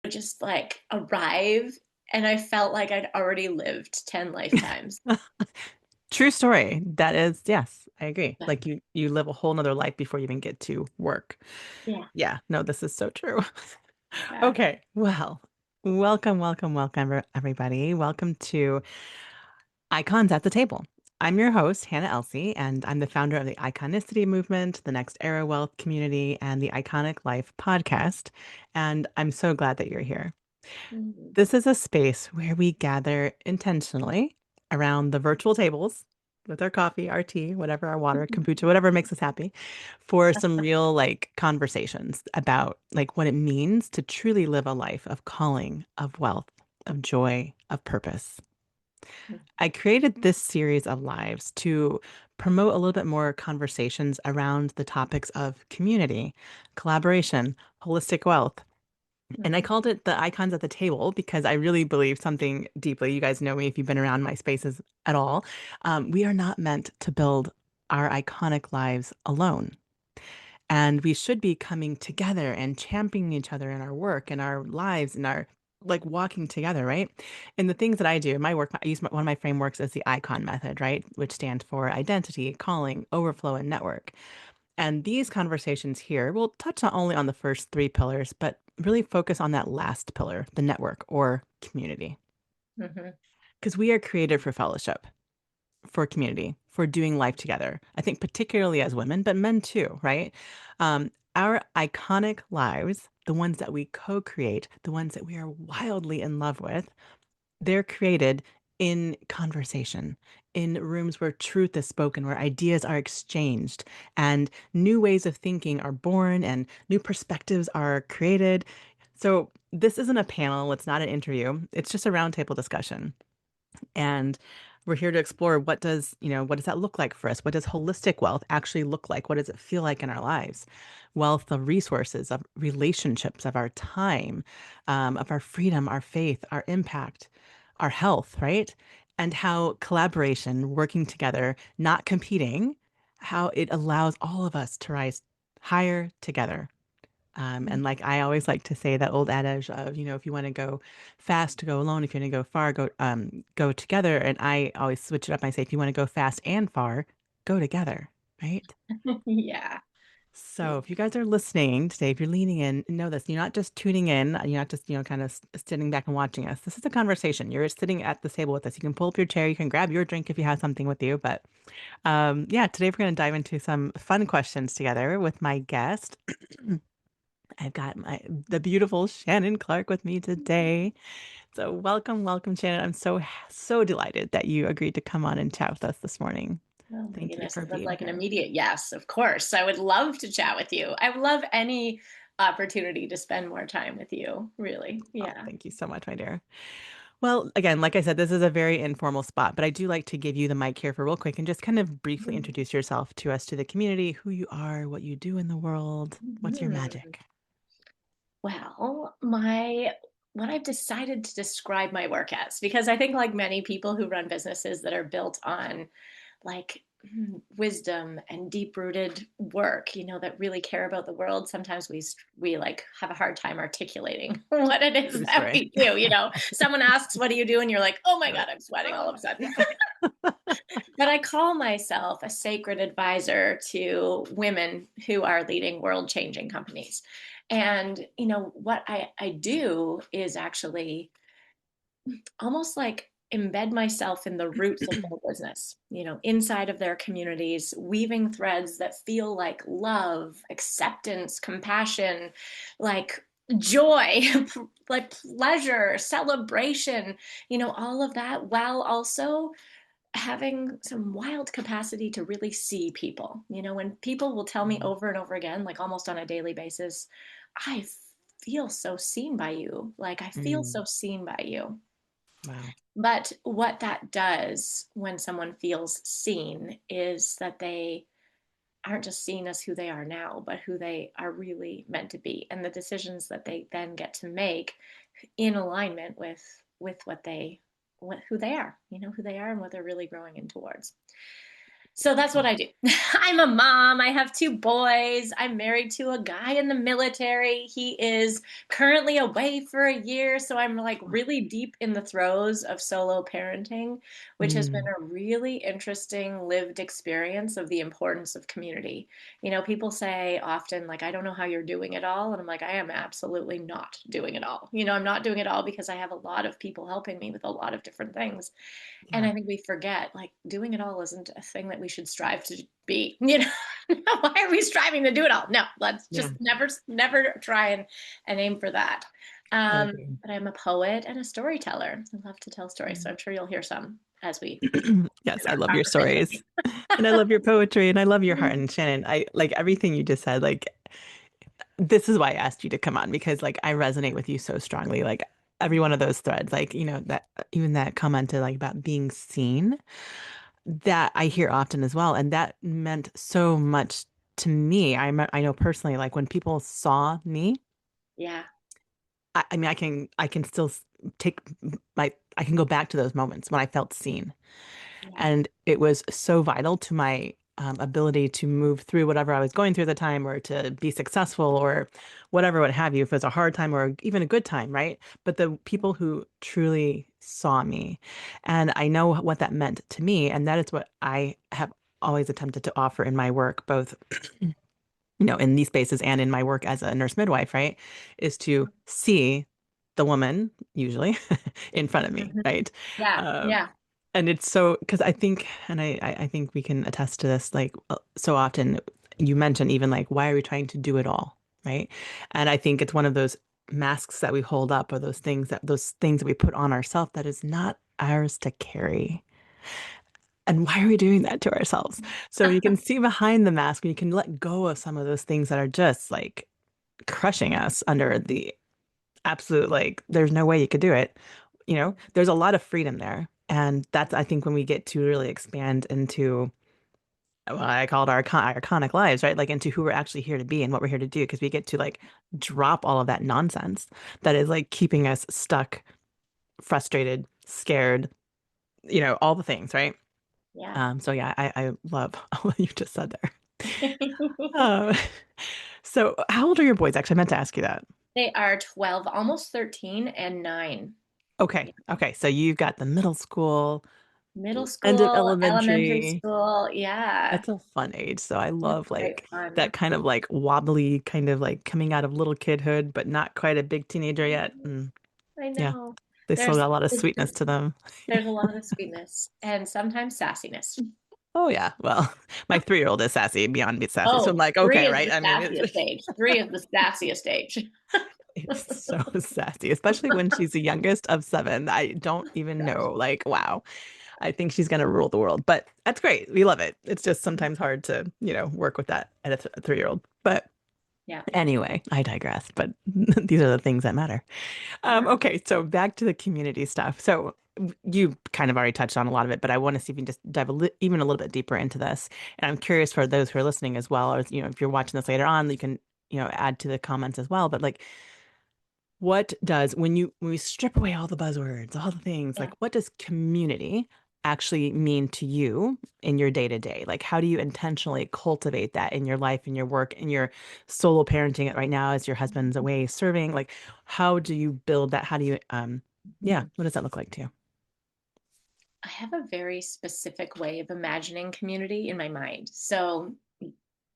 would just like arrive and I felt like I'd already lived 10 lifetimes. True story. That is, yes, I agree. But Like you live a whole nother life before you even get to work. yeah, Yeah, no, this is so true. yeah. Okay, well, welcome, everybody. Welcome to Icons at the Table. I'm your host, Hannah Elsey, and I'm the founder of the Iconicity Movement, the Next Era Wealth Community, and the Iconic Life podcast. And I'm so glad that you're here. Mhm. This is a space where we gather intentionally around the virtual tables with our coffee, our tea, whatever, our water, kombucha, whatever makes us happy, for some real like conversations about like what it means to truly live a life of calling, of wealth, of joy, of purpose. I created this series of lives to promote a little bit more conversations around the topics of community, collaboration, holistic wealth, and I Mhm. called it the icons at the table because I really believe something deeply. You guys know me if you've been around my spaces at all. We are not meant to build our iconic lives alone. And we should be coming together and championing each other in our work and our lives and our like walking together, right? And the things that I do in my work, I use one of my frameworks as the icon method, right? Which stands for identity, calling, overflow, and network. And these conversations here will touch not only on the first three pillars, but really focus on that last pillar, the network or community. Mhm. Because we are created for fellowship, for community, for doing life together. I think particularly as women, but men too, right? Our iconic lives, the ones that we co-create, the ones that we are wildly in love with, they're created in conversation, in rooms where truth is spoken, where ideas are exchanged, and new ways of thinking are born, and new perspectives are created. So, this isn't a panel, it's not an interview, it's just a roundtable discussion. And we're here to explore what does that look like for us? What does holistic wealth actually look like? What does it feel like in our lives? Wealth of resources, of relationships, of our time, of our freedom, our faith, our impact, our health, right? And how collaboration, working together, not competing, how it allows all of us to rise higher together. And like I always like to say that old adage of, if you want to go fast, go alone. If you want to go far, go together. And I always switch it up. I say, if you want to go fast and far, go together, right? Yeah. So if you guys are listening today, if you're leaning in, know this, you're not just tuning in, you're not just, kind of sitting back and watching us. This is a conversation. You're sitting at the table with us. You can pull up your chair, you can grab your drink if you have something with you. But yeah, today we're going to dive into some fun questions together with my guest. I've got the beautiful Shannon Clarke with me today. So welcome, Shannon. I'm so delighted that you agreed to come on and chat with us this morning. Oh my Thank you goodness, for that's being like an here. immediate yes, of course. I would love to chat with you. I would love any opportunity to spend more time with you, really. Oh, Yeah. thank you so much, my dear. Well, again, like I said, this is a very informal spot, but I do like to give you the mic here for real quick and just kind of briefly introduce yourself to us, to the community, who you are, what you do in the world, what's your Mhm. magic? Well, my what I've decided to describe my work as, because I think like many people who run businesses that are built on like wisdom and deep rooted work, that really care about the world, sometimes we like have a hard time articulating what it is True that story. we do. Someone asks, what do you do? And you're like, oh my You're God, like, I'm sweating all of a "Ah." sudden. But I call myself a sacred advisor to women who are leading world changing companies. And what I do is actually almost like embed myself in the roots of their business, inside of their communities, weaving threads that feel like love, acceptance, compassion, like joy, like pleasure, celebration, all of that, while also having some wild capacity to really see people. When people will tell me Mm, over and over again, like almost on a daily basis, I feel so seen by you. Like I feel mm, so seen by you. wow. But what that does when someone feels seen is that they aren't just seen as who they are now, but who they are really meant to be, and the decisions that they then get to make in alignment with who they are, who they are and what they're really growing in towards. So that's what I do. I'm a mom. I have two boys. I'm married to a guy in the military. He is currently away for a year. So I'm like really deep in the throes of solo parenting, which has been Mm, a really interesting lived experience of the importance of community. People say often, like, I don't know how you're doing it all. And I'm like, I am absolutely not doing it all. I'm not doing it all because I have a lot of people helping me with a lot of different things. And yeah, I think we forget, like, doing it all isn't a thing that we should strive to be. Why are we striving to do it all? No, let's yeah, just never try and aim for that. I agree. But I'm a poet and a storyteller. I love to tell stories, so I'm sure you'll hear some as we Yes, in I our love your conversation. stories and I love your poetry and I love your heart. And Shannon, I like everything you just said. Like, this is why I asked you to come on because like I resonate with you so strongly. Like every one of those threads, like, that even that comment to like about being seen that I hear often as well. And that meant so much to me. I know personally, like when people saw me, Yeah, I mean, I can still take I can go back to those moments when I felt seen. yeah, And it was so vital to my ability to move through whatever I was going through at the time or to be successful or whatever, what have you, if it was a hard time or even a good time, right? But the people who truly saw me, and I know what that meant to me, and that is what I have always attempted to offer in my work, both in these spaces and in my work as a nurse midwife, right, is to see the woman usually in front of me, mhm, right? yeah, Um, yeah, and it's so because I think, and I think we can attest to this, like so often you mention even like, why are we trying to do it all, right? And I think it's one of those masks that we hold up or those things that we put on ourselves that is not ours to carry. And why are we doing that to ourselves? So you can see behind the mask and you can let go of some of those things that are just like crushing us under the absolute, like, there's no way you could do it. There's a lot of freedom there. And that's, I think, when we get to really expand into what I called our iconic lives, right? Like into who we're actually here to be and what we're here to do, because we get to like drop all of that nonsense that is like keeping us stuck, frustrated, scared, all the things, right? yeah. So yeah, I love all that you just said there. Uh, so how old are your boys? Actually, I meant to ask you that. They are 12, almost 13, and 9. Okay. Okay. So you've got the middle school, Middle end of school, elementary elementary. school. Yeah, That's a fun age. So I it's love great like fun. that kind of like wobbly kind of like coming out of little kidhood, but not quite a big teenager yet. And I yeah, know. they still There's got a lot of it's sweetness just to them. there's a lot of sweetness and sometimes sassiness. Oh yeah. Well, my 3-year-old is sassy, beyond bit sassy. So I'm Oh, like, three okay, is right? the I mean, it's sassiest age. Three is the sassiest age. it's so sassy, especially when she's the youngest of seven. I don't even Gosh. know. Like, wow. I think she's going to rule the world, but that's great. We love it. It's just sometimes hard to, work with that at a 3-year-old. But Yeah. anyway, I digress. But these are the things that matter. Yeah. Okay, so back to the community stuff. So you kind of already touched on a lot of it, but I want to see if you can just dive even a little bit deeper into this. And I'm curious for those who are listening as well, or if you're watching this later on, you can add to the comments as well. But like, what does when we strip away all the buzzwords, all the things, like Yeah. what does community actually mean to you in your day to day? Like how do you intentionally cultivate that in your life, in your work, in your solo parenting right now as your husband's away serving? Like how do you build that? How do you yeah, what does that look like to you? I have a very specific way of imagining community in my mind. So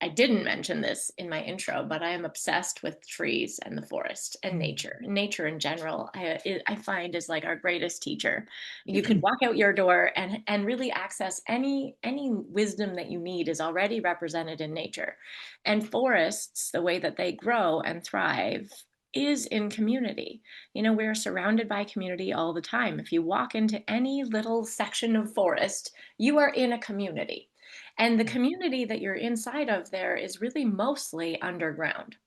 I didn't mention this in my intro, but I am obsessed with trees and the forest and nature. Nature in general, I find is like our greatest teacher. You could walk out your door and really access any wisdom that you need is already represented in nature. And forests, the way that they grow and thrive is in community. We're surrounded by community all the time. If you walk into any little section of forest, you are in a community. And the community that you're inside of there is really mostly underground.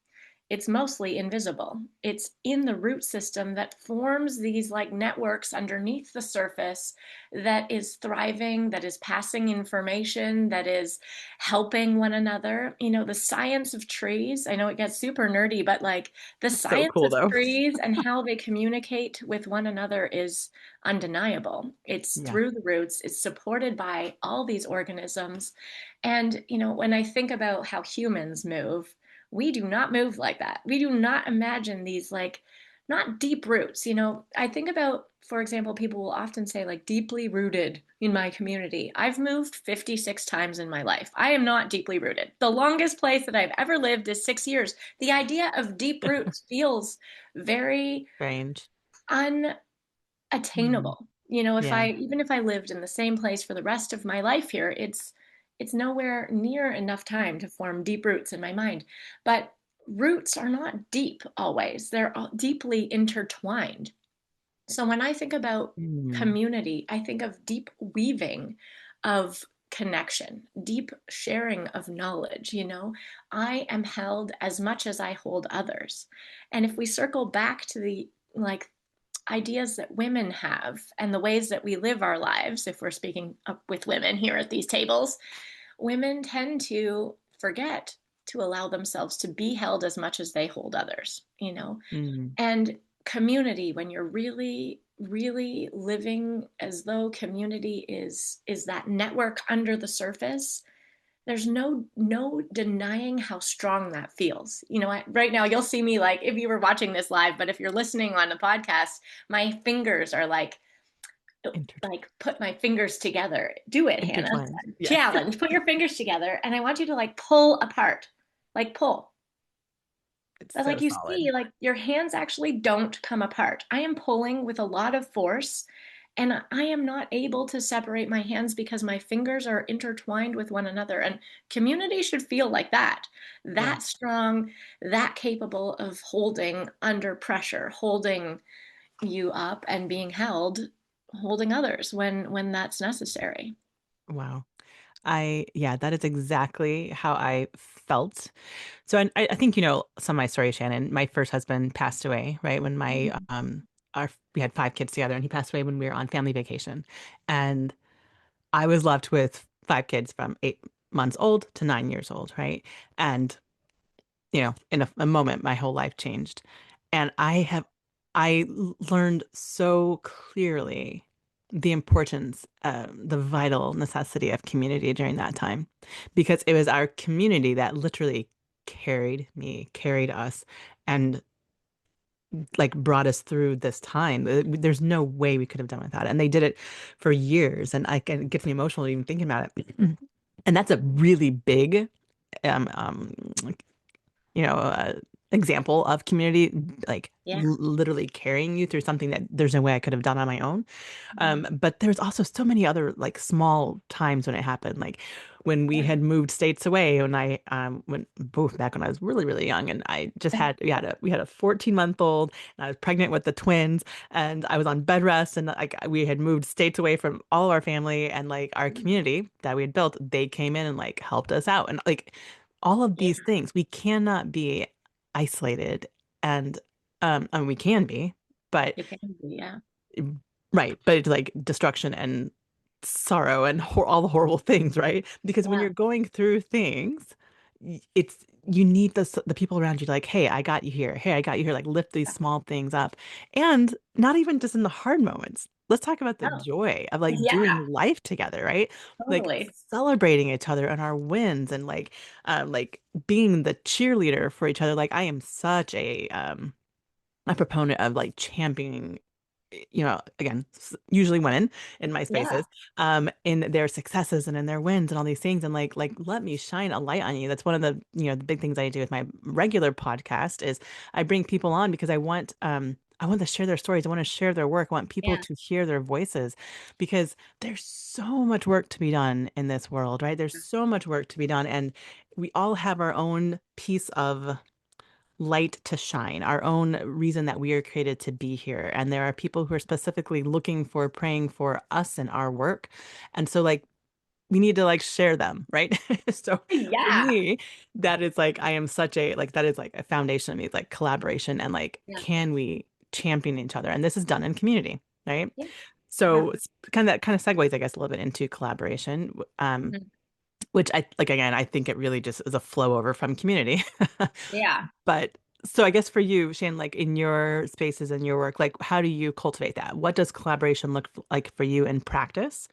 it's mostly invisible. It's in the root system that forms these like networks underneath the surface that is thriving, that is passing information, that is helping one another. You know, the science of trees, I know it gets super nerdy, but like the So science cool of though. trees and how they communicate with one another is undeniable. It's Yeah. through the roots, it's supported by all these organisms. And, you know, when I think about how humans move, we do not move like that. We do not imagine these like not deep roots. You know, I think about, for example, people will often say like deeply rooted in my community. I've moved 56 times in my life. I am not deeply rooted. The longest place that I've ever lived is 6 years. The idea of deep roots feels very Strange. Mm. attainable. You know, if Yeah. I even if I lived in the same place for the rest of my life here, it's nowhere near enough time to form deep roots in my mind. But roots are not deep always. They're deeply intertwined. So when I think about Mm. community, I think of deep weaving of connection, deep sharing of knowledge, you know. I am held as much as I hold others. And if we circle back to the like ideas that women have and the ways that we live our lives, if we're speaking up with women here at these tables, women tend to forget to allow themselves to be held as much as they hold others, you know? Mm. And community, when you're really, really living as though community is that network under the surface, there's no denying how strong that feels. You know, right now you'll see me like if you were watching this live, but if you're listening on the podcast, my fingers are Intertwined. like put my fingers together. Do it, Hannah. Intertwined. Yeah. Challenge. Put your fingers together, and I want you to like pull apart, like pull. It's But so like you solid. see, like your hands actually don't come apart. I am pulling with a lot of force, and I am not able to separate my hands because my fingers are intertwined with one another. And community should feel like Yeah. that strong, that capable of holding under pressure, holding you up and being held, holding others when that's necessary. Wow. Yeah, that is exactly how I felt. So I think you know some of my story, Shannon. My first husband passed away, right? When my Mhm. we had 5 kids together, and he passed away when we were on family vacation. And I was left with 5 kids from 8 months old to 9 years old, right? And you know, in a moment, my whole life changed. And learned so clearly the importance, the vital necessity of community during that time, because it was our community that literally carried me, carried us, and like brought us through this time. There's no way we could have done without it. And they did it for years. And it gets me emotional even thinking about it. And that's a really big um, um, you know, example of community, like Yeah. literally carrying you through something that there's no way I could have done on my own. Mhm. But there's also so many other like small times when it happened, like when we Yeah. had moved states away, when I went both back when I was really, really young, and I just had we had a 14-month old, and I was pregnant with the twins, and I was on bed rest, and like we had moved states away from all our family, and like our community that we had built, they came in and like helped us out, and like all of Yeah. these things, we cannot be isolated, and I mean we can be, but It can be. Yeah. right, but it's like destruction and sorrow and all the horrible things, right? Because when Yeah. you're going through things, it's you need the people around you to like, hey, I got you here. Hey, I got you here. Like lift these small things up, and not even just in the hard moments. Let's talk about the Oh, joy of like yeah. doing life together, right? Like Totally. celebrating each other and our wins, and like being the cheerleader for each other. Like I am such a proponent of like championing, you know, again, usually women in my Yeah. spaces, in their successes and in their wins and all these things. And like, let me shine a light on you. That's one of the, you know, the big things I do with my regular podcast is I bring people on because I want to share their stories. I want to share their work. I want people Yeah. to hear their voices because there's so much work to be done in this world, right? There's so much work to be done. And we all have our own piece of light to shine, our own reason that we are created to be here. And there are people who are specifically looking for, praying for us and our work. And so, like, we need to like share them, right? So for Yeah. me, that is like I am such a like that is like a foundation of me, like collaboration and like Yeah. can we champion each other? And this is done in community, right? Yeah. Yeah. So it's kind of that kind of segues, I guess, a little bit into collaboration, Mhm. which I like again, I think it really just is a flow over from community. Yeah. But so I guess for you, Shane, like in your spaces and your work, like how do you cultivate that? What does collaboration look like for you in practice?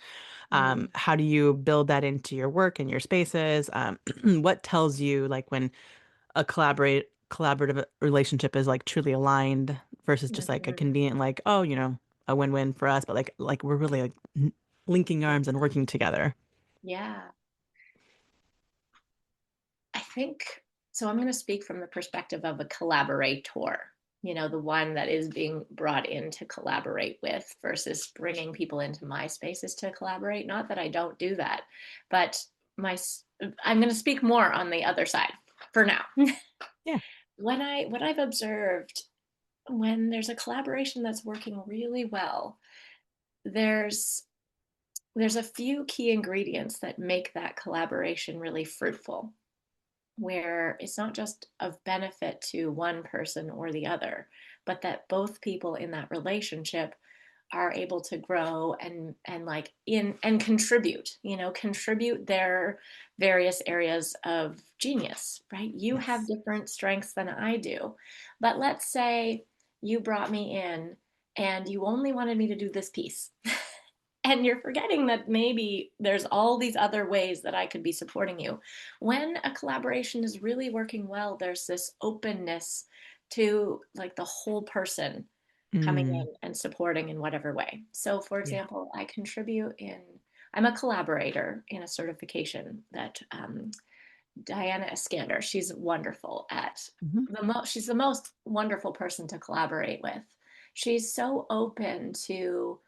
Mm. How do you build that into your work and your spaces? What tells you like when a collaborative relationship is like truly aligned versus just like a Mhm. convenient like, oh, a win-win for us, but like we're really like linking arms and working together. Yeah. I think so. I'm going to speak from the perspective of a collaborator, the one that is being brought in to collaborate with versus bringing people into my spaces to collaborate. Not that I don't do that, but my I'm going to speak more on the other side for now. Yeah. What I've observed when there's a collaboration that's working really well, there's there's a few key ingredients that make that collaboration really fruitful, where it's not just of benefit to one person or the other, but that both people in that relationship are able to grow and like in and contribute, contribute their various areas of genius, right? You have Yes. different strengths than I do. But let's say you brought me in and you only wanted me to do this piece. And you're forgetting that maybe there's all these other ways that I could be supporting you. When a collaboration is really working well, there's this openness to like the whole person coming Mm, in and supporting in whatever way. So, for yeah. example, I'm a collaborator in a certification that Diana Iskander, she's wonderful at Hmm. she's the most wonderful person to collaborate with. She's so open to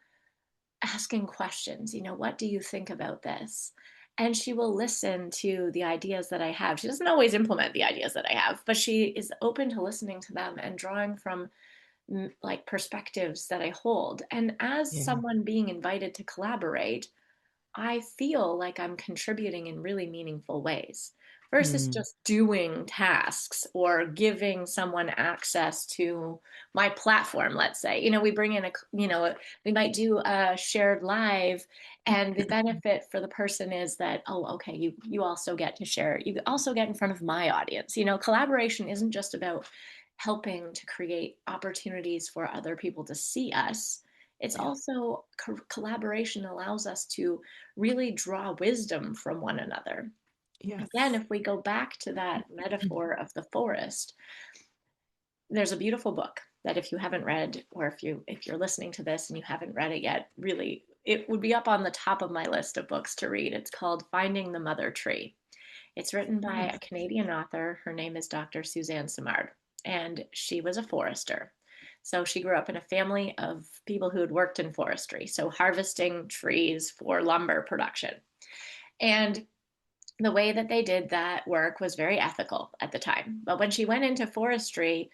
asking questions, what do you think about this? And she will listen to the ideas that I have. She doesn't always implement the ideas that I have, but she is open to listening to them and drawing from like perspectives that I hold. And as Yeah. someone being invited to collaborate, I feel like I'm contributing in really meaningful ways versus Mm, just doing tasks or giving someone access to my platform, let's say. We bring in we might do a shared live, and the benefit for the person is that, oh, okay, you also get to share. You also get in front of my audience. Collaboration isn't just about helping to create opportunities for other people to see us. It's yeah. also collaboration allows us to really draw wisdom from one another. Again, Yes. if we go back to that metaphor of the forest, there's a beautiful book that if you haven't read, or if you're listening to this and you haven't read it yet, really it would be up on the top of my list of books to read. It's called Finding the Mother Tree. It's written by Nice. a Canadian author. Her name is Dr. Suzanne Simard, and she was a forester. So she grew up in a family of people who had worked in forestry, so harvesting trees for lumber production. And the way that they did that work was very ethical at the time. But when she went into forestry,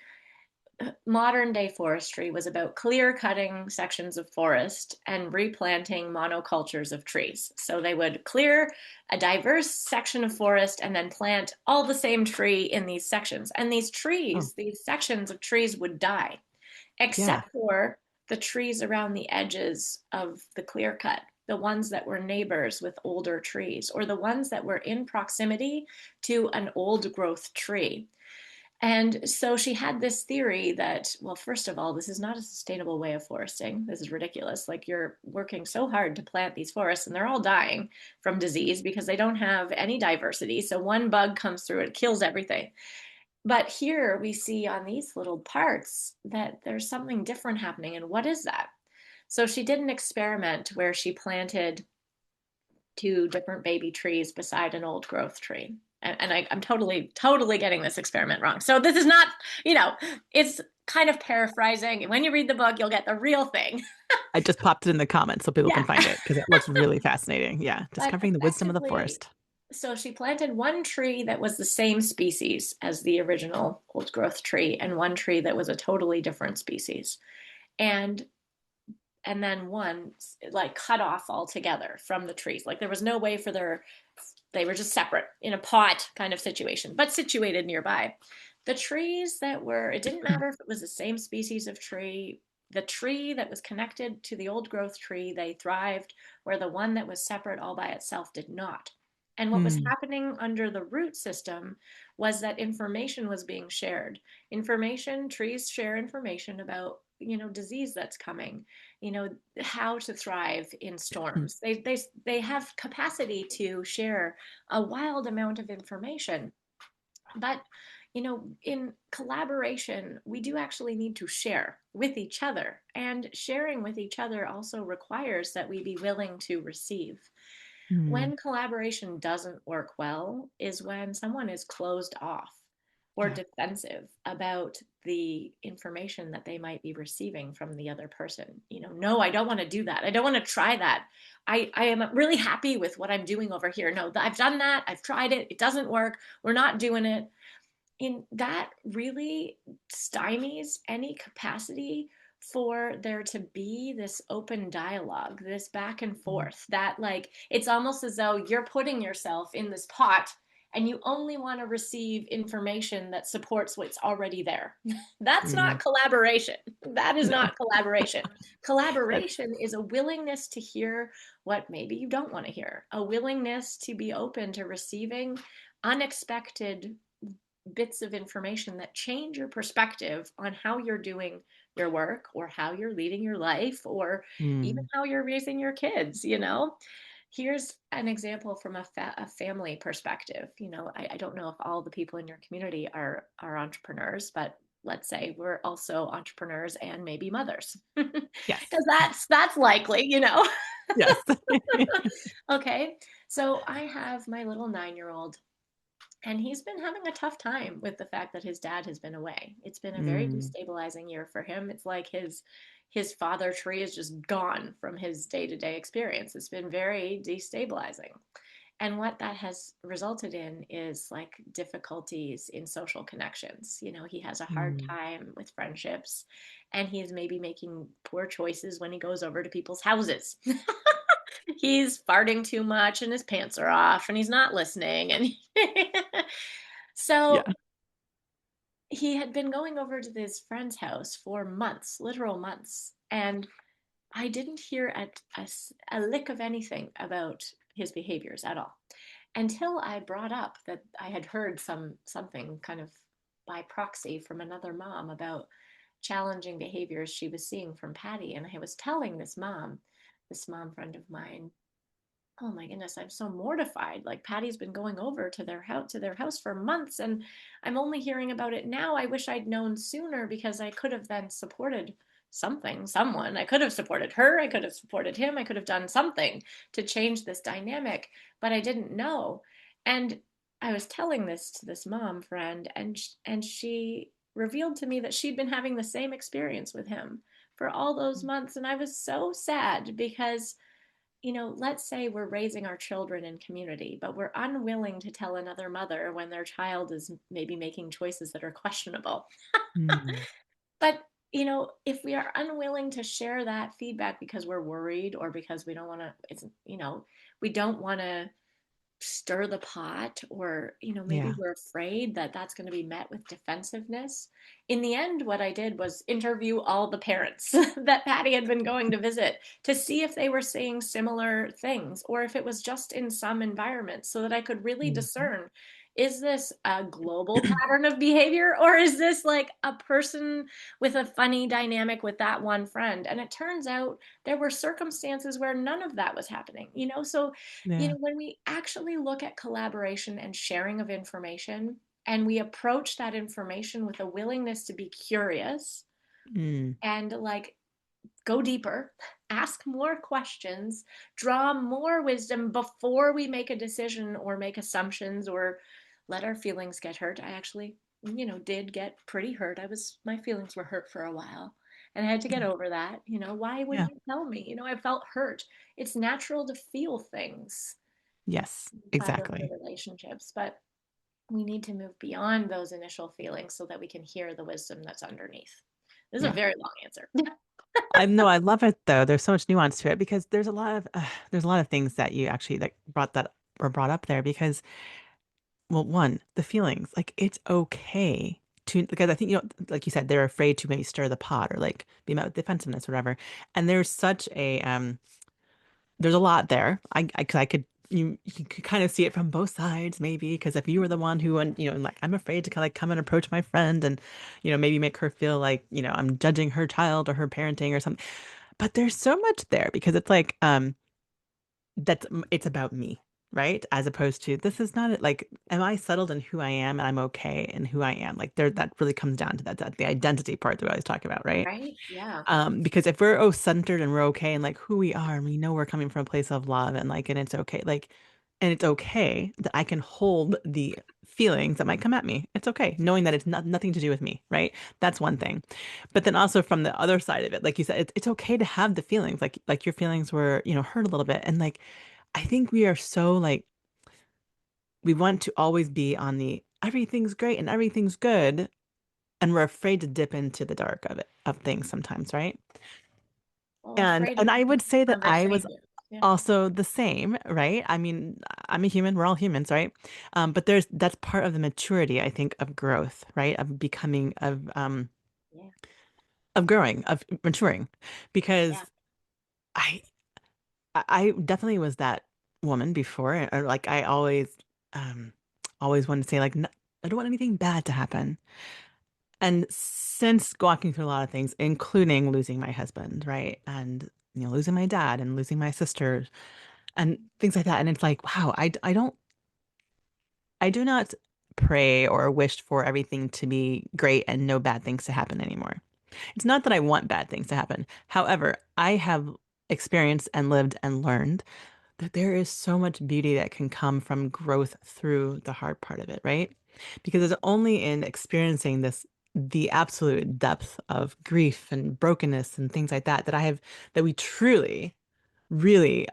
modern day forestry was about clear cutting sections of forest and replanting monocultures of trees. So they would clear a diverse section of forest and then plant all the same tree in these sections. And Oh, these sections of trees would die, yeah. except for the trees around the edges of the clear cut, the ones that were neighbors with older trees, or the ones that were in proximity to an old growth tree. And so she had this theory that, well, first of all, this is not a sustainable way of foresting. This is ridiculous. Like, you're working so hard to plant these forests and they're all dying from disease because they don't have any diversity. So one bug comes through, it kills everything. But here we see on these little parts that there's something different happening. And what is that? So she did an experiment where she planted two different baby trees beside an old growth tree. And I'm totally getting this experiment wrong. So this is not, it's kind of paraphrasing. When you read the book, you'll get the real thing. I just popped it in the comments so people can Yeah. find it because it looks really fascinating. Yeah. But Discovering the wisdom of the effectively, forest. so she planted one tree that was the same species as the original old growth tree and one tree that was a totally different species. And and then one like cut off altogether from the trees. Like there was no way for they were just separate in a pot kind of situation, but situated nearby. The trees that were, it didn't matter if it was the same species of tree, the tree that was connected to the old growth tree, they thrived, where the one that was separate all by itself did not. And what was Mm. happening under the root system was that information was being shared. Information, trees share information about, disease that's coming, how to thrive in storms. They have capacity to share a wild amount of information. But, in collaboration, we do actually need to share with each other. And sharing with each other also requires that we be willing to receive. Mm. When collaboration doesn't work well is when someone is closed off or Yeah. defensive about the information that they might be receiving from the other person. No, I don't want to do that. I don't want to try that. I am really happy with what I'm doing over here. No, I've done that. I've tried it. It doesn't work. We're not doing it. In that really stymies any capacity for there to be this open dialogue, this back and Mm. forth, that like it's almost as though you're putting yourself in this pot and you only want to receive information that supports what's already there. That's not Mm. collaboration. That is No, not collaboration. that's Collaboration is a willingness to hear what maybe you don't want to hear, a willingness to be open to receiving unexpected bits of information that change your perspective on how you're doing your work or how you're leading your life or even mm. how you're raising your kids. Here's an example from a family perspective. I don't know if all the people in your community are entrepreneurs, but let's say we're also entrepreneurs and maybe mothers Yes. because that's likely. Yes. Okay, so I have my little 9-year-old, and he's been having a tough time with the fact that his dad has been away. It's been a very Mm. destabilizing year for him. It's like his father tree is just gone from his day-to-day experience. It's been very destabilizing. And what that has resulted in is like difficulties in social connections. He has a hard Mm. time with friendships, and he's maybe making poor choices when he goes over to people's houses. He's farting too much and his pants are off and he's not listening, and so Yeah. he had been going over to this friend's house for months, literal months, and I didn't hear a lick of anything about his behaviors at all until I brought up that I had heard something kind of by proxy from another mom about challenging behaviors she was seeing from Patty. And I was telling this mom friend of mine, oh my goodness, I'm so mortified. Like Patty's been going over to their house for months, and I'm only hearing about it now. I wish I'd known sooner because I could have then supported someone. I could have supported her, I could have supported him, I could have done something to change this dynamic, but I didn't know. And I was telling this to this mom friend, and she revealed to me that she'd been having the same experience with him for all those months, and I was so sad because let's say we're raising our children in community, but we're unwilling to tell another mother when their child is maybe making choices that are questionable. Mm. But, if we are unwilling to share that feedback because we're worried or because we don't want to, we don't want to stir the pot, or maybe Yeah. we're afraid that that's going to be met with defensiveness. In the end, what I did was interview all the parents that Patty had been going to visit to see if they were seeing similar things or if it was just in some environments, so that I could really Mhm. discern, is this a global pattern of behavior or is this like a person with a funny dynamic with that one friend? And it turns out there were circumstances where none of that was happening. So Yeah. when we actually look at collaboration and sharing of information, and we approach that information with a willingness to be curious Mm. and like go deeper, ask more questions, draw more wisdom before we make a decision or make assumptions or let our feelings get hurt. I actually, did get pretty hurt. My feelings were hurt for a while. And I had to get Yeah. over that. Why Yeah. wouldn't you tell me? I felt hurt. It's natural to feel things Yes, inside of the exactly. relationships, but we need to move beyond those initial feelings so that we can hear the wisdom that's underneath. This is a Yeah. very long answer. I know I love it though. There's so much nuance to it because there's a lot of things that you actually that brought that were brought up there because well, one, the feelings, like it's okay to because I think like you said, they're afraid to maybe stir the pot or like be met with defensiveness or whatever. And there's a lot there. 'Cause I could you could kind of see it from both sides maybe because if you were the one who and like I'm afraid to kind of like come and approach my friend and maybe make her feel like I'm judging her child or her parenting or something. But there's so much there because it's like it's about me, right? As opposed to this is not it. Like, am I settled in who I am and I'm okay in who I am? Like there, that really comes down to that the identity part that we always talk about, right? Right? Yeah. Because if we're centered and we're okay and like who we are and we know we're coming from a place of love and like and it's okay, like and it's okay that I can hold the feelings that might come at me. It's okay, knowing that it's nothing to do with me, right? That's one thing. But then also from the other side of it, like you said, it's okay to have the feelings, like your feelings were, hurt a little bit. And like I think we are so like we want to always be on the everything's great and everything's good, and we're afraid to dip into the dark of things sometimes, right? Well, And afraid of and I would say that I was conversations. Yeah. also the same, right? I mean, I'm a human, we're all humans, right? But that's part of the maturity, I think, of growth, right? Of becoming, Yeah. of growing, of maturing. Yeah. Because I I definitely was that woman before, or like I um always wanted to say like I don't want anything bad to happen. And since walking through a lot of things, including losing my husband, right? And losing my dad and losing my sister and things like that. And it's like, wow, I do not pray or wish for everything to be great and no bad things to happen anymore. It's not that I want bad things to happen. However, I have experienced and lived and learned that there is so much beauty that can come from growth through the hard part of it, right? Because it's only in experiencing the absolute depth of grief and brokenness and things like that, that we truly, really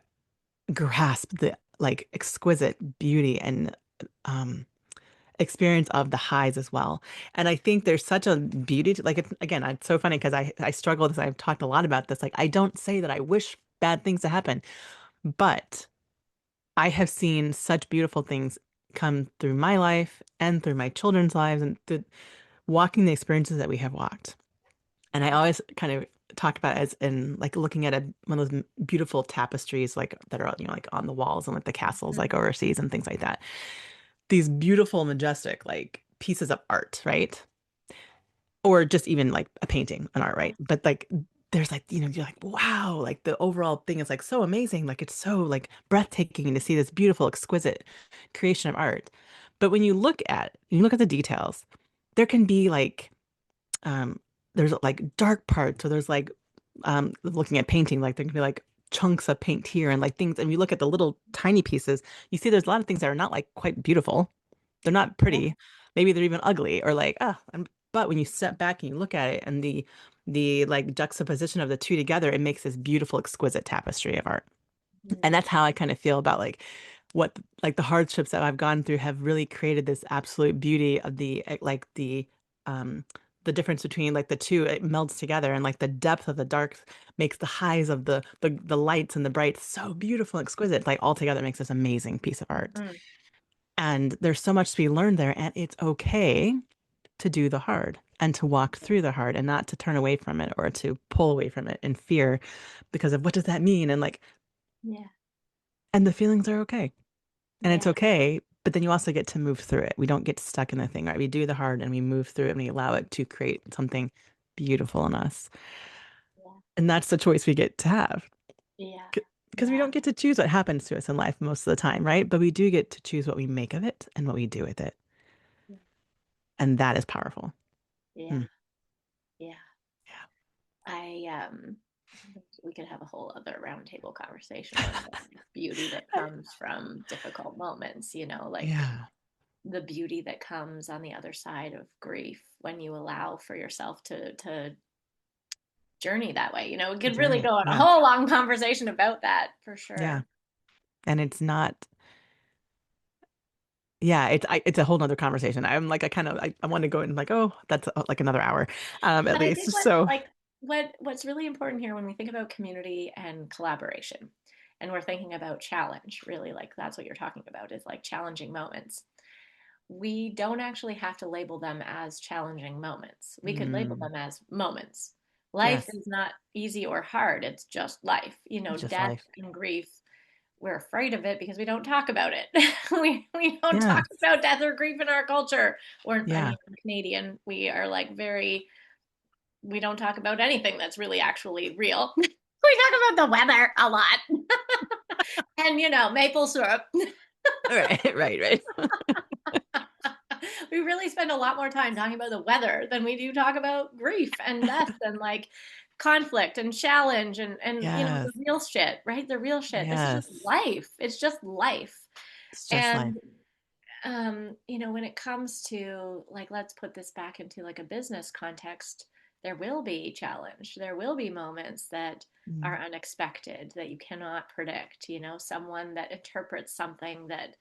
grasp the like exquisite beauty and um experience of the highs as well. And I think there's such a beauty to like it's again, it's so funny because I struggle with this. I've talked a lot about this. Like I don't say that I wish bad things to happen, but I have seen such beautiful things come through my life and through my children's lives and through walking the experiences that we have walked. And I always kind of talk about it as in like looking at one of those beautiful tapestries like that are like on the walls and like the castles like Mhm. overseas and things like that. These beautiful, majestic like pieces of art, right? Or just even like a painting, an art, Yeah. right? But like there's like, you're like, wow, like the overall thing is like so amazing. Like it's so like breathtaking to see this beautiful, exquisite creation of art. But when you look at the details, there can be like um there's like dark parts or there's like looking at painting, like there can be like chunks of paint here and like things, and you look at the little tiny pieces, you see there's a lot of things that are not like quite beautiful. They're not Yeah. pretty. Maybe they're even ugly or like, but when you step back and you look at it and the like juxtaposition of the two together, it makes this beautiful, exquisite tapestry of art. Mhm. And that's how I kind of feel about like what like the hardships that I've gone through have really created this absolute beauty of like um the difference between like the two, it melds together and like the depth of the dark makes the highs of the lights and the brights so beautiful, exquisite, like all together makes this amazing piece of art. Mm. And there's so much to be learned there, and it's okay to do the hard and to walk through the hard and not to turn away from it or to pull away from it in fear because of what does that mean? And like, Yeah. and the feelings are okay. And it's Yeah. okay, but then you also get to move through it. We don't get stuck in the thing, right? We do the hard and we move through it and we allow it to create something beautiful in us. Yeah. And that's the choice we get to have. Yeah. Because we Yeah. don't get to choose what happens to us in life most of the time, right? But we do get to choose what we make of it and what we do with it. Yeah. And that is powerful. Yeah. Mm. Yeah. Yeah. I think we could have a whole other roundtable conversation on the beauty that comes from difficult moments, like Yeah, the beauty that comes on the other side of grief when you allow for yourself to journey that way. We to could really journey. go on a Yeah. whole long conversation about that for Yeah. sure. And it's not, yeah, it's a whole nother conversation. I'm like, I want to go and like, oh, that's like another hour, at But I least. think So, what's really important here when we think about community and collaboration, and we're thinking about challenge, really, like that's what you're talking about, is like challenging moments. We don't actually have to label them as challenging moments. We could label Mm, them as moments. Life yes, is not easy or hard, it's just life. it's just Death life. and grief, we're afraid of it because we don't talk about it. We don't talk Yes. about death or grief in our culture. Or, I Yeah. mean, I'm Canadian, we are like very, we don't talk about anything that's really actually real. We talk about the weather a lot and, maple syrup. Right, right, right. We really spend a lot more time talking about the weather than we do talk about grief and death and like conflict and challenge and Yes. the real shit, right? The real shit. This is just Yes. life. It's just life. It's just life. And when it comes to like, let's put this back into like a business context, there will be challenge. There will be moments that Mm, are unexpected that you cannot predict. Someone that interprets something that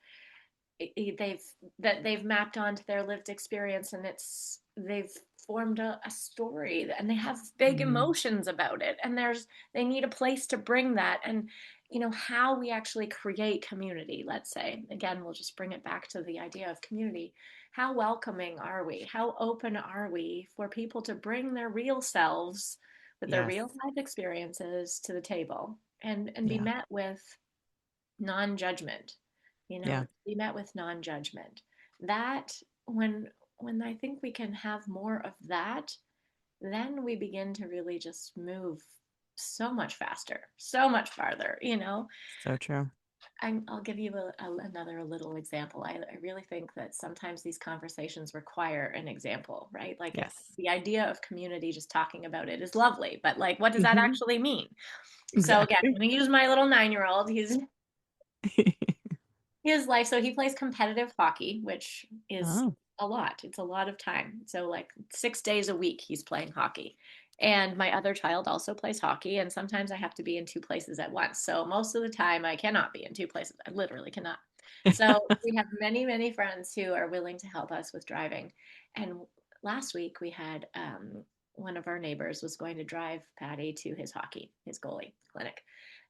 they've they've mapped onto their lived experience, and they've formed a story, and they have big mm, emotions about it, and they need a place to bring that. And how we actually create community, let's say, again, we'll just bring it back to the idea of community. How welcoming are we? How open are we for people to bring their real selves with their real yes. life experiences to the table, and be Yeah. met with non-judgment, Yeah. be met with non-judgment. That, when I think we can have more of that, then we begin to really just move so much faster, so much farther. So true. I'll give you another little example. I really think that sometimes these conversations require an example, right? Like, if Yes. the idea of community, just talking about it is lovely, but like, what does that Hmm. actually mean? So again, Exactly. I'm going to use my little 9-year-old. His life. So he plays competitive hockey, which is Oh. a lot. It's a lot of time. So, like, 6 days a week, he's playing hockey. And my other child also plays hockey. And sometimes I have to be in two places at once. So, most of the time, I cannot be in two places. I literally cannot. So, we have many, many friends who are willing to help us with driving. And last week, we had one of our neighbors was going to drive Patty to his goalie clinic,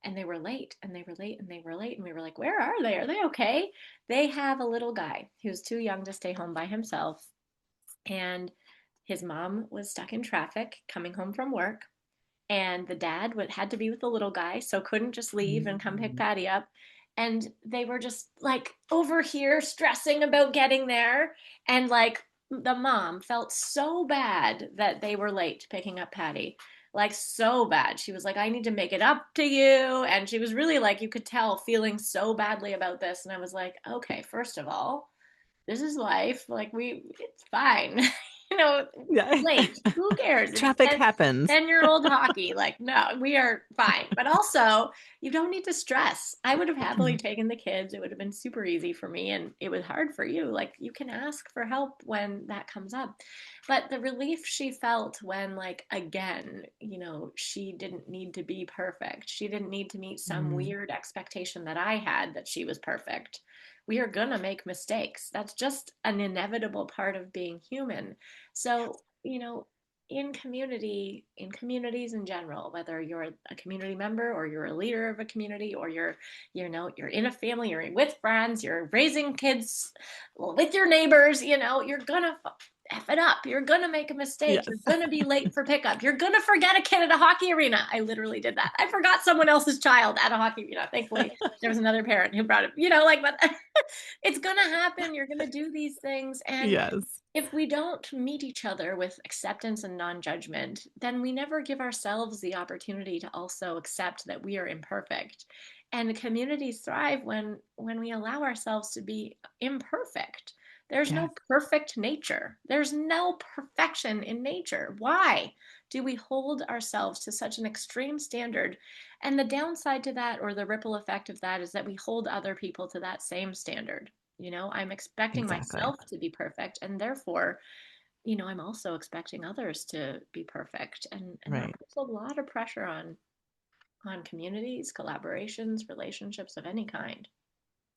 and they were late, and they were late, and they were late, and we were like, where are they? Are they okay? They have a little guy who's too young to stay home by himself, and his mom was stuck in traffic coming home from work, and the dad had to be with the little guy, so couldn't just leave and come pick Mm, Patty up. And they were just like over here stressing about getting there. And like, the mom felt so bad that they were late picking up Patty. Like, so bad. She was like, I need to make it up to you. And she was really, like, you could tell, feeling so badly about this. And I was like, okay, first of all, this is life. Like, it's fine. you know, yeah. late. Who cares? It's Traffic 10, happens. 10-year-old hockey. Like, no, we are fine. But also, you don't need to stress. I would have happily Mm, taken the kids. It would have been super easy for me, and it was hard for you. Like, you can ask for help when that comes up. But the relief she felt when, like, again, she didn't need to be perfect. She didn't need to meet some mm, weird expectation that I had that she was perfect. We are going to make mistakes. That's just an inevitable part of being human. So, in communities in general, whether you're a community member, or you're a leader of a community, or you're in a family, you're with friends, you're raising kids with your neighbors, you're gonna F it up. You're gonna make a mistake. You're yes. gonna be late for pickup. You're gonna forget a kid at a hockey arena. I literally did that. I forgot someone else's child at a hockey arena. Thankfully, there was another parent who brought it, like, but it's gonna happen. You're gonna do these things. And Yes. if we don't meet each other with acceptance and non-judgment, then we never give ourselves the opportunity to also accept that we are imperfect. And communities thrive when we allow ourselves to be imperfect. There's no Yes. perfect nature. There's no perfection in nature. Why do we hold ourselves to such an extreme standard? And the downside to that, or the ripple effect of that, is that we hold other people to that same standard. I'm expecting Exactly. myself to be perfect, and therefore, I'm also expecting others to be perfect. And that Right. puts a lot of pressure on communities, collaborations, relationships of any kind.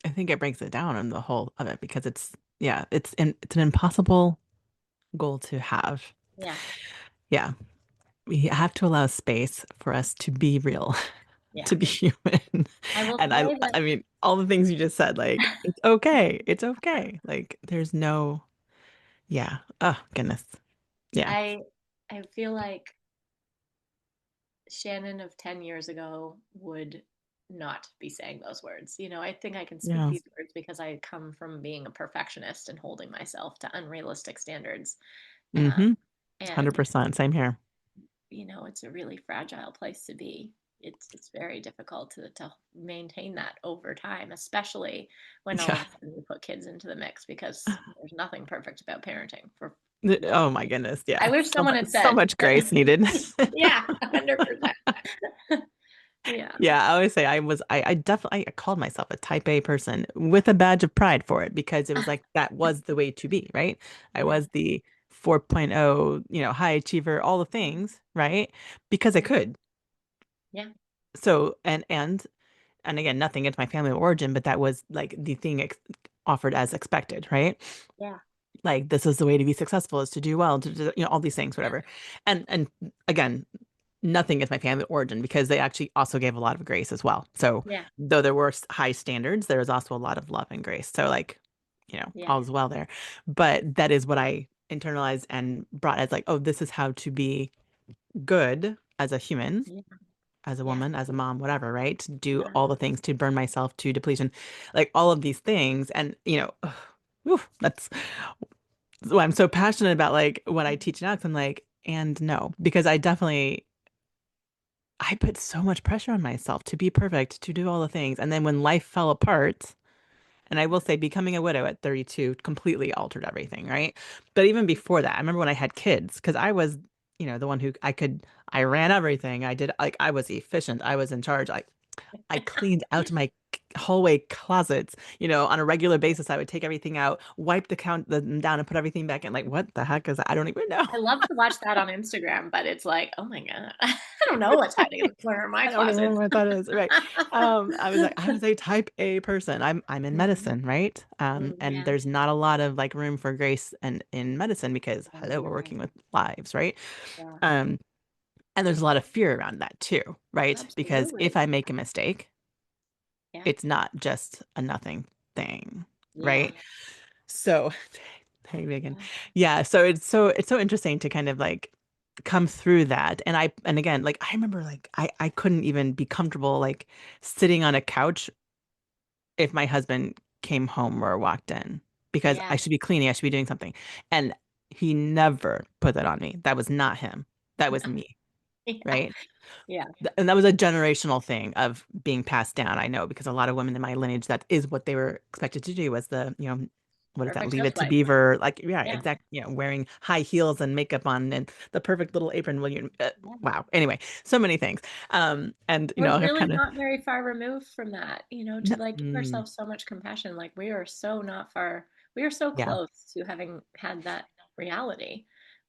I think it breaks it down on the whole of it because yeah, it's an impossible goal to have. Yeah. Yeah. we have to allow space for us to be real, Yeah. to be human. I will And say I mean, all the things you just said, like, it's okay. It's okay. Like, there's no, yeah. Oh, goodness. Yeah. I I feel like Shannon of 10 years ago would not be saying those words. I think I can speak Yeah. these words because I come from being a perfectionist and holding myself to unrealistic standards. Um, Mm-hmm. and 100%. Same here. it's a really fragile place to be. It's very difficult to maintain that over time, especially when all Yeah. of a sudden you put kids into the mix because there's nothing perfect about parenting for Oh my goodness. I Yeah. wish someone had So said much that. grace needed. Yeah, 100%. Yeah. Yeah, I always say I definitely I called myself a type A person with a badge of pride for it because it was like that was the way to be, right? I Yeah. was the 4.0, high achiever, all the things, right? Because I Yeah. could. Yeah. So, and again, nothing against my family of origin, but that was like the thing ex offered as expected, right? Yeah. Like this is the way to be successful is to do well, all these things, whatever. And again, nothing against my family of origin because they actually also gave a lot of grace as well. So Yeah. though there were high standards, there was also a lot of love and grace. So like, Yeah. all's well there. But that is what I internalized and brought as like, oh, this is how to be good as a human, Yeah. as a Yeah. woman, as a mom, whatever, right? To do Yeah. all the things to burn myself to depletion, like all of these things. And, that's why I'm so passionate about like what I teach now. 'Cause I'm like, and no, because I put so much pressure on myself to be perfect, to do all the things. And then when life fell apart, and I will say becoming a widow at 32 completely altered everything, right? But even before that, I remember when I had kids, because I was, the one who I ran everything. I did like I was efficient. I was in charge. I cleaned out my hallway closets, on a regular basis. I would take everything out, wipe them down and put everything back in. Like, what the heck is that? I don't even know. I love to watch that on Instagram, but it's like, oh my God, I don't know what's hiding in the corner of my I don't even closet. know what that is. Right. I was a type A person. I'm in Mm, medicine, right? And yeah. there's not a lot of like room for grace and in medicine because hello, we're No. working with lives, right? Yeah. Um, and there's a lot of fear around that too, right? Because if Absolutely. I make a mistake, Yeah. it's not just a nothing thing, Yeah. right? So, hey Megan. Yeah. Yeah, so it's so interesting to kind of like come through that. And again, like I remember like I couldn't even be comfortable like sitting on a couch if my husband came home or walked in because I Yeah. should be cleaning, I should be doing something. And he never put that on me. That was not him. That was me, Yeah. right? Yeah. And that was a generational thing of being passed down. I know because a lot of women in my lineage, that is what they were expected to do was what is that? Perfect Leave it to housewife. Beaver. Like, yeah, Yeah. exact, wearing high heels and makeup on and the perfect little apron. Well, Yeah. wow. Anyway, so many things. And, We're I've really kind of, not very far removed from that, to no, like give ourselves so much compassion. Like we are so not far, we are so yeah. close to having had that reality.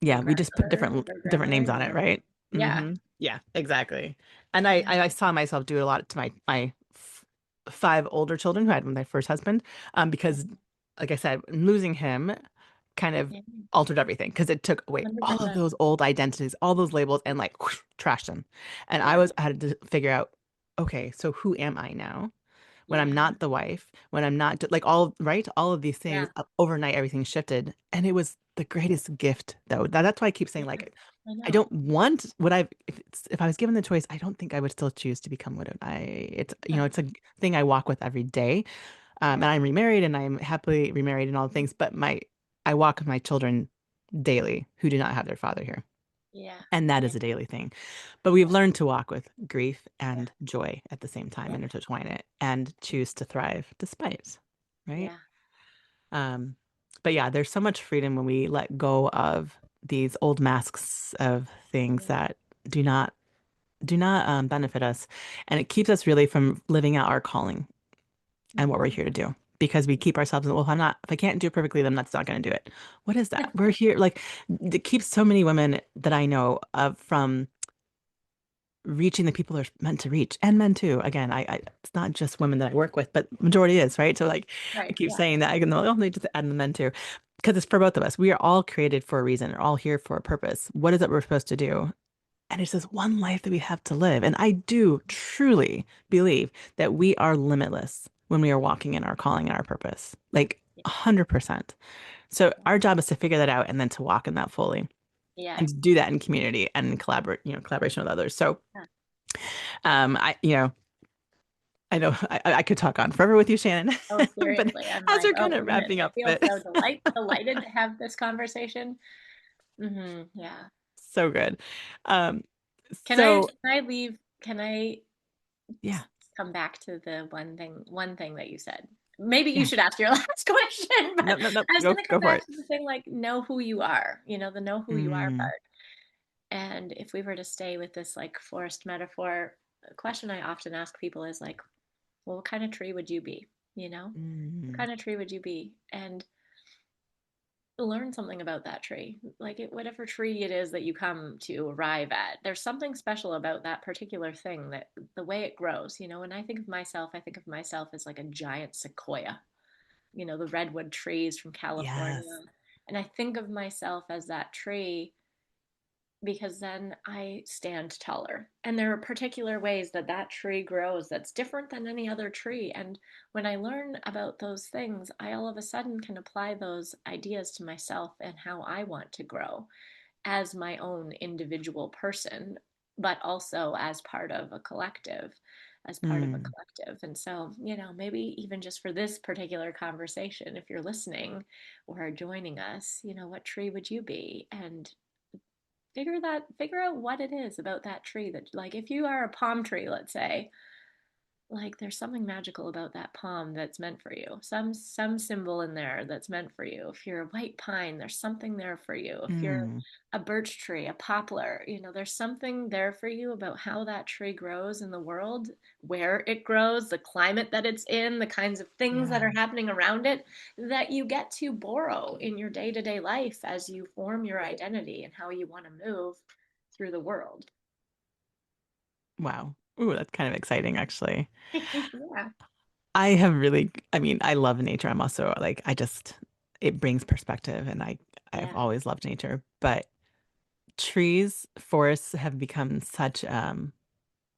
My Yeah, we just put grandmother, my great different grandmother, names on it, right? yeah, Yeah, exactly. And yeah, I saw myself do it a lot to my five older children who had my first husband, because, like I said, losing him kind of yeah, altered everything because it took away all of 100%. those old identities, all those labels, and like whoosh, trashed them. And Yeah, I had to figure out, okay, so who am I now? When I'm yeah, not the wife, when I'm not like all right, all of these things yeah, overnight, everything shifted, and it was the greatest gift though. That's why I keep saying yeah. like I I know. don't want what I've if I was given the choice, I don't think I would still choose to become widowed. It's it's a thing I walk with every day. And Yeah, I'm remarried and I'm happily remarried and all the things, but I walk with my children daily who do not have their father here. yeah, And that yeah, is a daily thing. But we've yeah, learned to walk with grief yeah, and joy at the same time yeah, and intertwine it and choose to thrive despite, right? yeah, Um, but yeah, there's so much freedom when we let go of these old masks of things yeah. that do not benefit us, and it keeps us really from living out our calling and what we're Mhm. here to do. Because we keep ourselves, well, if I can't do it perfectly, then that's not going to do it. What is that? We're here, like, it keeps so many women that I know of from reaching the people they're meant to reach and men too. Again, it's not just women that I work with, but majority is, right? So like I Right, keep yeah, saying that I can only just add in the men too. Because it's for both of us. We are all created for a reason. We're all here for a purpose. What is it we're supposed to do? And it's this one life that we have to live. And I do truly believe that we are limitless when we are walking in our calling and our purpose, like Yeah. 100%. So our job is to figure that out and then to walk in that fully and to Yes. do that in community and collaborate, collaboration with others. So, Yeah. I know I could talk on forever with you, Shannon, Oh, but seriously. I'm as like, we're oh kind of goodness. wrapping I up a feel bit, so delighted to have this conversation. Yeah. so good. Um, Can I so can I leave? Can I yeah, come back to the one thing that you said? Maybe you yeah, should ask your last question, but no, no, no, I was go, gonna come go for back it. to the thing like know who you are, the know who you are Mm, part. And if we were to stay with this like forest metaphor, a question I often ask people is like, well, what kind of tree would you be? You know, what mm, kind of tree would you be? And learn something about that tree. Like whatever tree it is that you come to arrive at, there's something special about that particular thing that the way it grows. When I think of myself, I think of myself as like a giant sequoia, the redwood trees from California. yes, And I think of myself as that tree because then I stand taller. And there are particular ways that that tree grows that's different than any other tree. And when I learn about those things, I all of a sudden can apply those ideas to myself and how I want to grow as my own individual person, but also as part of a collective. As part of a mm, collective. And so, maybe even just for this particular conversation, if you're listening or joining us, what tree would you be? And figure out what it is about that tree that, like, if you are a palm tree, let's say, like there's something magical about that palm that's meant for you, some symbol in there that's meant for you. If you're a white pine, there's something there for you. If you're mm, a birch tree, a poplar, there's something there for you about how that tree grows in the world, where it grows, the climate that it's in, the kinds of things that yeah. are happening around it that you get to borrow in your day-to-day life as you form your identity and how you want to move through the world. Wow. Ooh, that's kind of exciting, actually. Yeah. I mean, I love nature. I'm also like, it brings perspective, and I've Yeah. always loved nature. But trees, forests have become such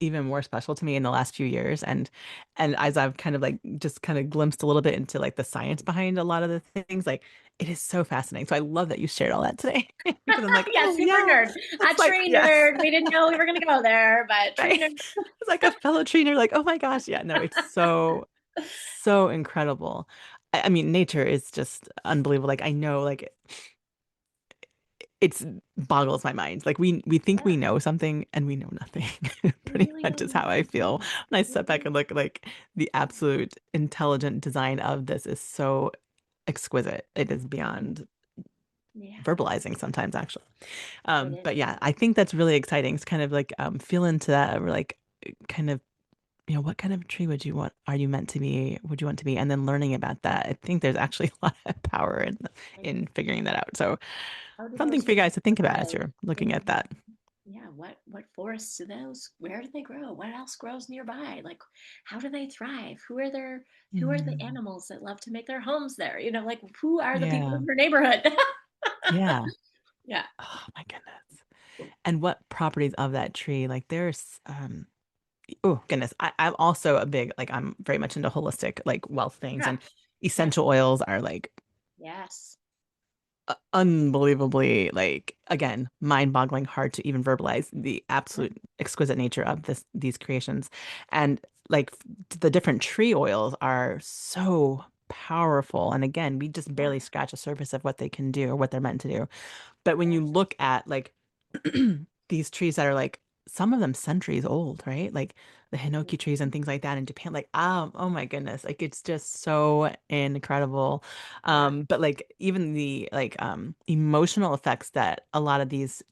even more special to me in the last few years. And as I've kind of like just kind of glimpsed a little bit into like the science behind a lot of the things, like it is so fascinating. So I love that you shared all that today because I'm like, Yeah, oh super yeah, nerd. A it's like, tree yes, nerd. We didn't know we were going to go there, but tree right. nerd. It's like a fellow trainer, like, oh my gosh, yeah, no, it's so, so incredible. I mean, nature is just unbelievable. Like I know, like it's boggles my mind. Like we think Yeah, we know something and we know nothing. we Pretty really much don't is know how I feel anything. when I We step back really, and look. Like the absolute intelligent design of this is so exquisite. It is beyond yeah, verbalizing sometimes, actually. it But is. yeah, I think that's really exciting. It's kind of like feel into that, or like kind of what kind of tree would you want? Are you meant to be? Would you want to be? And then learning about that. I think there's actually a lot of power Like, in figuring that out. So how do something those for you trees guys to think about as survive? you're In, looking at that. yeah, what forests do those? Where do they grow? What else grows nearby? Like, how do they thrive? Who are the Mm, animals that love to make their homes there? Like who are the people yeah. in your neighborhood? Yeah. Yeah, Oh my goodness. And what properties of that tree? Like there's oh goodness. I'm also a big like I'm very much into holistic like wealth things, yeah, and yeah, essential oils are like yes, unbelievably like again mind-boggling, hard to even verbalize the yeah, absolute exquisite nature of these creations. And like the different tree oils are so powerful, and again we just yeah, barely scratch the surface of what they can do or what they're meant to do. But when yeah, you look at like these trees that are like some of them centuries old, right? Like the hinoki trees and things like that in Japan, like oh my goodness, like it's just so incredible. yeah, But like even the like emotional effects that a lot of these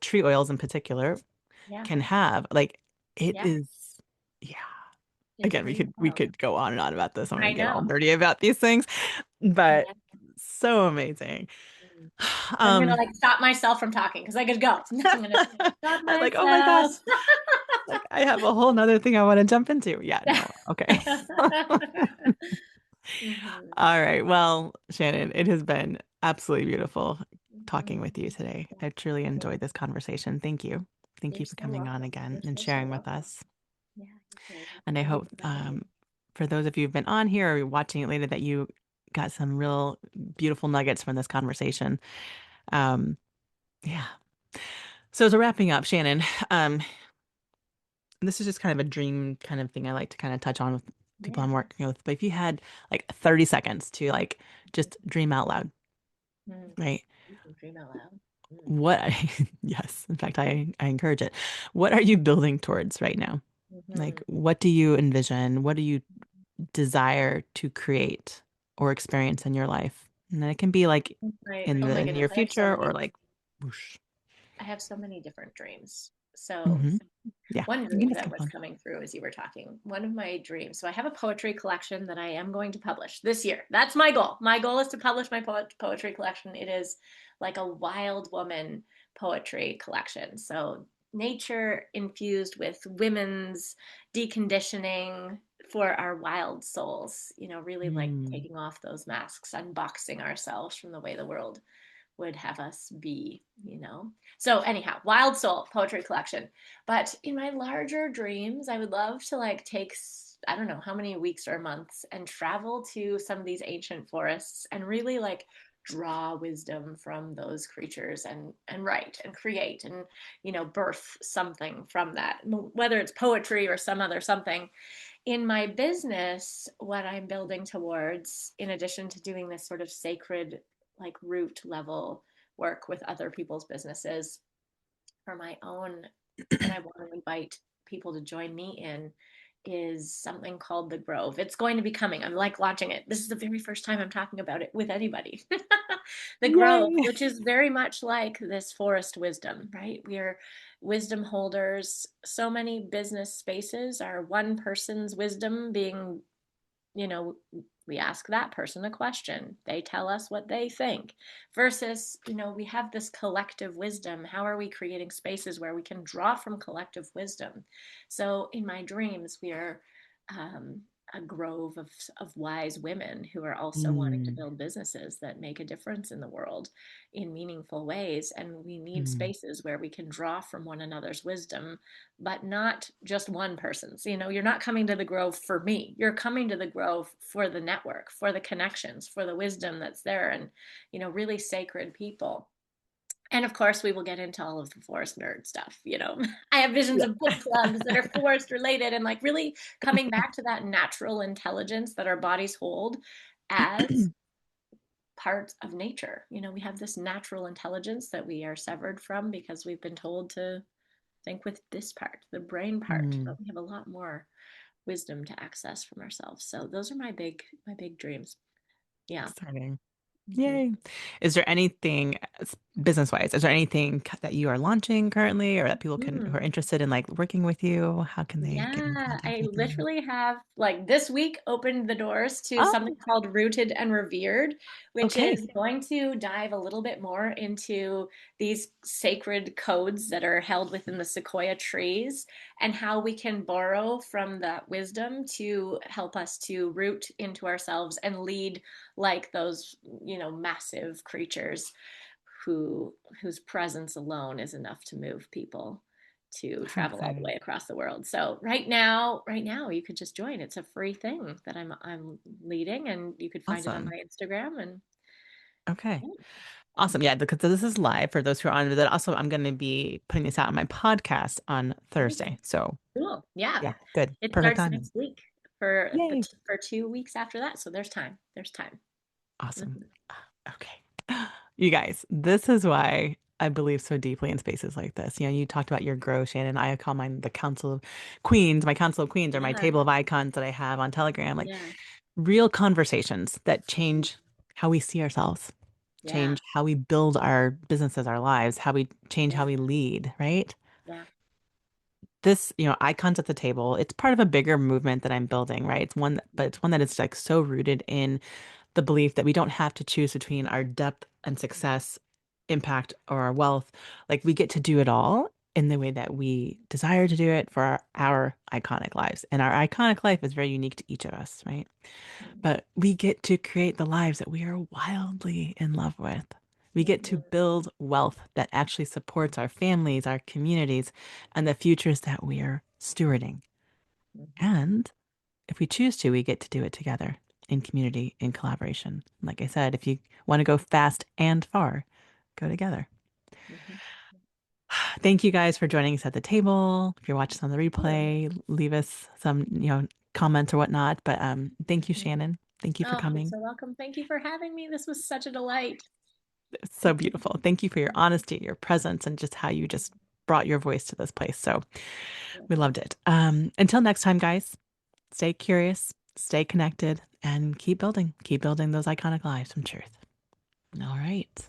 tree oils in particular yeah, can have, like it yeah. is, yeah. It's Again, we pretty we wild. could go on and on about this. I'm gonna I get all know. nerdy about these things, but Yeah. so amazing. Mm. I'm gonna Um, like stop myself from talking because I could go. I'm gonna stop I'm like, oh my gosh, myself. like I have a whole nother thing I want to jump into. Yeah, no, okay. Mhm. All right. Well, Shannon, it has been absolutely beautiful talking with you Mhm. today. Yeah. I truly Yeah. enjoyed this conversation. Thank you. Thank You're you for so coming on welcome. again You're and so, so sharing with welcome. us. Yeah, you did. And I Thank you hope for having me. for those of you who've been on here or watching it later that you got some real beautiful nuggets from this conversation. Um, yeah. So as we're wrapping up, Shannon, um, this is just kind of a dream kind of thing I like to kind of touch on with people I'm Yeah. working with. But if you had like 30 seconds to like just dream out loud, Mm. right? You can dream out loud. Mm. What, yes, in fact, I encourage it. What are you building towards right now? Like, Hmm. what do you envision? What do you desire to create or experience in your life? And it can be like Right. in Oh my the goodness, near future or like, whoosh. I have so many different dreams. So Hmm. Yeah, one you can dream just that pick was one. coming through as you were talking, one of my dreams. So I have a poetry collection that I am going to publish this year. That's my goal. My goal is to publish my poetry collection. It is like a wild woman poetry collection. So nature infused with women's deconditioning for our wild souls, really like Mm, taking off those masks, unboxing ourselves from the way the world would have us be. So anyhow, Wild Soul poetry collection. But in my larger dreams, I would love to like take I don't know how many weeks or months and travel to some of these ancient forests and really like draw wisdom from those creatures and write and create and birth something from that, whether it's poetry or some other something. In my business, what I'm building towards, in addition to doing this sort of sacred, like root level work with other people's businesses for my own, and I want to invite people to join me in, is something called the Grove. It's going to be coming. I'm like launching it. This is the very first time I'm talking about it with anybody. The Grove, yay. which is very much like this forest wisdom, right? We are wisdom holders. So many business spaces are one person's wisdom being, you know, we ask that person a question. They tell us what they think. Versus, we have this collective wisdom. How are we creating spaces where we can draw from collective wisdom? So in my dreams, we are um, a grove of wise women who are also wanting to Mm, build businesses that make a difference in the world in meaningful ways. And we need mm, spaces where we can draw from one another's wisdom, but not just one person's. You're not coming to the Grove for me. You're coming to the Grove for the network, for the connections, for the wisdom that's there, and really sacred people. And of course, we will get into all of the forest nerd stuff. I have visions yeah. of book clubs that are forest related and like really coming back to that natural intelligence that our bodies hold as part of nature. We have this natural intelligence that we are severed from because we've been told to think with this part, the brain part, Mm, but we have a lot more wisdom to access from ourselves. So those are my big dreams. Yeah. exciting. Mm-hmm. Yay. Is there anything business-wise, is there anything that you are launching currently or that people can who are Hmm. interested in like working with you? How can they get in Yeah, contact I with you? literally have like this week opened the doors to something Oh, called Rooted and Revered, which okay. is going to dive a little bit more into these sacred codes that are held within the sequoia trees and how we can borrow from that wisdom to help us to root into ourselves and lead like those, massive creatures whose presence alone is enough to move people to How travel all the exciting. way across the world. So right now you could just join. It's a free thing that I'm leading, and you could find it on Awesome. my Instagram. And Okay. yeah, Awesome. Yeah, because this is live for those who are on. But also, I'm going to be putting this out on my podcast on nice, Thursday. So, cool. Yeah, yeah, good. it Perfect starts timing. next week for the Yay. for 2 weeks after that. So there's time. There's time. Awesome. Mhm. Okay. You guys, this is why I believe so deeply in spaces like this. You talked about your grow, Shannon. I call mine the Council of Queens. My Council of Queens are my Yeah, table of icons that I have on Telegram. Like yeah, real conversations that change how we see ourselves, yeah, change how we build our businesses, our lives, how we change how yeah, we lead, right? yeah. This, icons at the table, it's part of a bigger movement that I'm building, right? But it's one that is like so rooted in the belief that we don't have to choose between our depth and success, impact, or our wealth. Like we get to do it all in the way that we desire to do it for our iconic lives. And our iconic life is very unique to each of us, right? Mm. But we get to create the lives that we are wildly in love with. We get to Mhm. build wealth that actually supports our families, our communities, and the futures that we are stewarding. Mhm. And if we choose to, we get to do it together in community, in collaboration. Like I said, if you want to go fast and far, go together. Mhm. Thank you guys for joining us at the table. If you're watching on the Sure. replay, leave us some, comments or whatnot. But thank you, Mhm. Shannon. Thank you for Oh, you're coming. so welcome. Thank you for having me. This was such a delight. It's so beautiful. Thank you for your honesty, your presence, and just how you just brought your voice to this place. So we loved it. Until next time, guys, stay curious, stay connected, and keep building those iconic lives from truth. All right.